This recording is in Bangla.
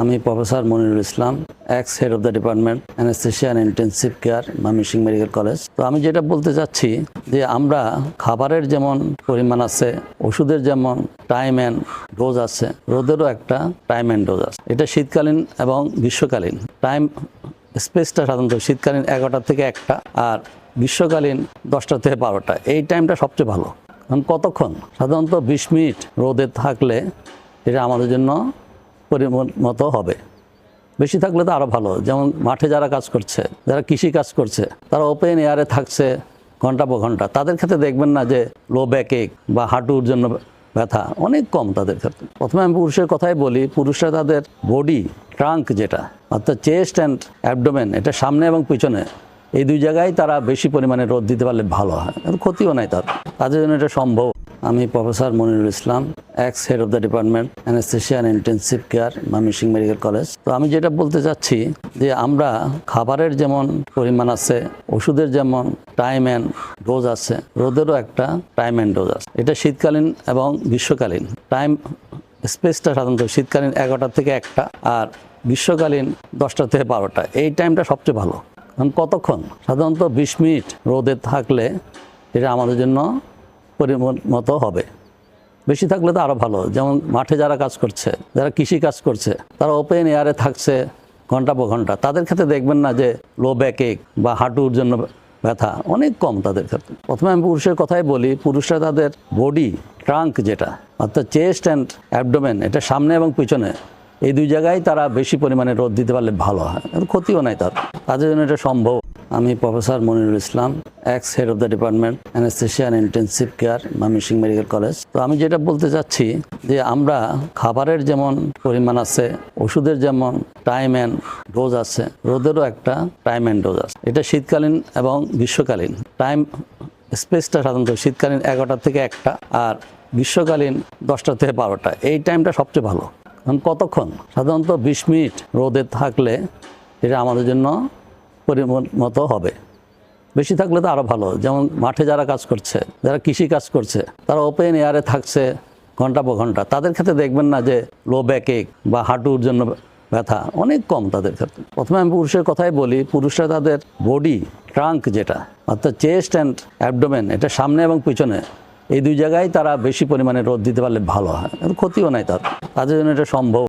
আমি professor Monirul Islam, x head of the department anaesthesia and intensive care, Mymensingh medical college. তো আমি যেটা বলতে চাচ্ছি যে আমরা খাবারের যেমন পরিমাণ আছে, ওষুধের যেমন টাইম অ্যান্ড ডোজ আছে, রোদেরও একটা টাইম অ্যান্ড ডোজ আছে। এটা শীতকালীন এবং গ্রীষ্মকালীন। টাইম স্পেসটা সাধারণত শীতকালীন 11টা থেকে 1টা আর গ্রীষ্মকালীন 10টা থেকে 12টা। এই টাইমটা সবচেয়ে ভালো। কারণ কতক্ষণ? সাধারণত 20 মিনিট রোদে থাকলে এটা আমাদের জন্য পরিমাণ মতো হবে। বেশি থাকলে তো আরও ভালো। যেমন মাঠে যারা কাজ করছে, যারা কৃষি কাজ করছে, তারা ওপেন এয়ারে থাকছে ঘন্টা পর ঘন্টা, তাদের ক্ষেত্রে দেখবেন না যে লো ব্যাক এক বা হাঁটুর জন্য ব্যথা অনেক কম তাদের ক্ষেত্রে। প্রথমে আমি পুরুষের কথাই বলি, পুরুষরা তাদের বডি ট্রাঙ্ক যেটা অর্থাৎ চেস্ট অ্যান্ড অ্যাবডোমেন, এটা সামনে এবং পিছনে এই দুই জায়গায় তারা বেশি পরিমাণে রোদ দিতে পারলে ভালো হয়, ক্ষতিও নাই তাদের জন্য এটা সম্ভব। আমি professor Monirul Islam, x head of the department anaesthesia and intensive care, Mymensingh medical college. তো আমি যেটা বলতে চাচ্ছি যে আমরা খাবারের যেমন পরিমাণ আছে, ওষুধের যেমন টাইম অ্যান্ড ডোজ আছে, রোদেরও একটা টাইম অ্যান্ড ডোজ আছে। এটা শীতকালীন এবং গ্রীষ্মকালীন। টাইম স্পেসটা সাধারণত শীতকালীন 11টা থেকে 1টা আর গ্রীষ্মকালীন 10টা থেকে 12টা। এই টাইমটা সবচেয়ে ভালো। কারণ কতক্ষণ? সাধারণত 20 মিনিট রোদে থাকলে এটা আমাদের জন্য পরিমাণ মতো হবে। বেশি থাকলে তো আরও ভালো। যেমন মাঠে যারা কাজ করছে, যারা কৃষি কাজ করছে, তারা ওপেন এয়ারে থাকছে ঘন্টা পর ঘন্টা, তাদের ক্ষেত্রে দেখবেন না যে লো ব্যাক এক বা হাঁটুর জন্য ব্যথা অনেক কম তাদের ক্ষেত্রে। প্রথমে আমি পুরুষের কথাই বলি, পুরুষরা তাদের বডি ট্রাঙ্ক যেটা অর্থাৎ চেস্ট অ্যান্ড অ্যাবডোমেন, এটা সামনে এবং পিছনে এই দুই জায়গায় তারা বেশি পরিমাণে রোদ দিতে পারলে ভালো হয়, ক্ষতিও নাই তাদের জন্য এটা সম্ভব। আমি professor Monirul Islam, x head of the department anaesthesia and intensive care, Mymensingh medical college. তো আমি যেটা বলতে চাচ্ছি যে আমরা খাবারের যেমন পরিমাণ আছে, ওষুধের যেমন টাইম অ্যান্ড ডোজ আছে, রোদেরও একটা টাইম অ্যান্ড ডোজ আছে। এটা শীতকালীন এবং গ্রীষ্মকালীন। টাইম স্পেসটা সাধারণত শীতকালীন 11টা থেকে 1টা আর গ্রীষ্মকালীন 10টা থেকে 12টা। এই টাইমটা সবচেয়ে ভালো। কারণ কতক্ষণ? সাধারণত 20 মিনিট রোদে থাকলে এটা আমাদের জন্য পরিমাণ মতো হবে। বেশি থাকলে তো আরও ভালো। যেমন মাঠে যারা কাজ করছে, যারা কৃষি কাজ করছে, তারা ওপেন এয়ারে থাকছে ঘন্টা পর ঘন্টা, তাদের ক্ষেত্রে দেখবেন না যে লো ব্যাক এক বা হাঁটুর জন্য ব্যথা অনেক কম তাদের ক্ষেত্রে। প্রথমে আমি পুরুষের কথাই বলি, পুরুষরা তাদের বডি ট্রাঙ্ক যেটা অর্থাৎ চেস্ট অ্যান্ড অ্যাবডোমেন, এটা সামনে এবং পিছনে এই দুই জায়গায় তারা বেশি পরিমাণে রোদ দিতে পারলে ভালো হয়, ক্ষতিও নাই তাদের জন্য এটা সম্ভব।